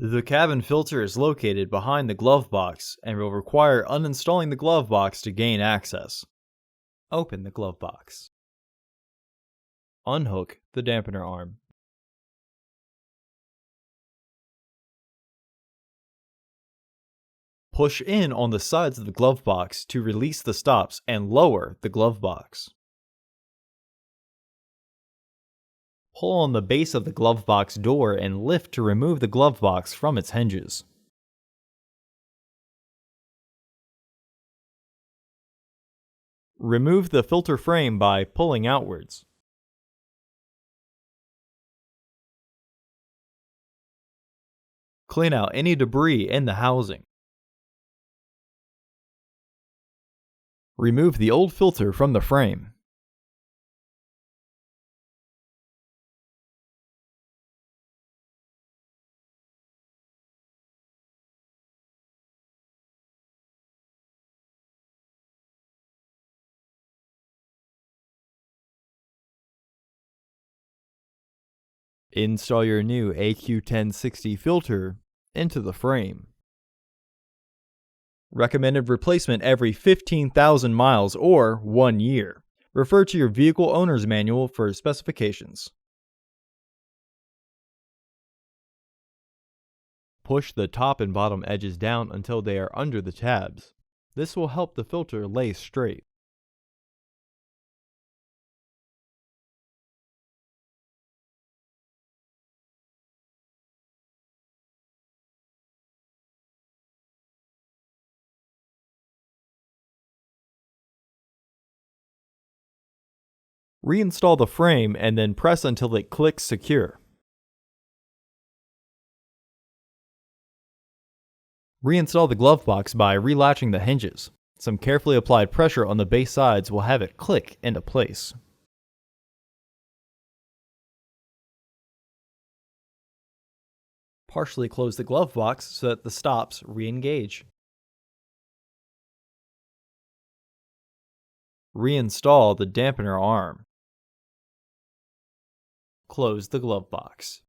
The cabin filter is located behind the glove box and will require uninstalling the glove box to gain access. Open the glove box. Unhook the dampener arm. Push in on the sides of the glove box to release the stops and lower the glove box. Pull on the base of the glove box door and lift to remove the glove box from its hinges. Remove the filter frame by pulling outwards. Clean out any debris in the housing. Remove the old filter from the frame. Install your new AQ1060 filter into the frame. Recommended replacement every 15,000 miles or 1 year. Refer to your vehicle owner's manual for specifications. Push the top and bottom edges down until they are under the tabs. This will help the filter lay straight. Reinstall the frame and then press until it clicks secure. Reinstall the glove box by relatching the hinges. Some carefully applied pressure on the base sides will have it click into place. Partially close the glove box so that the stops re-engage. Reinstall the dampener arm. Close the glove box.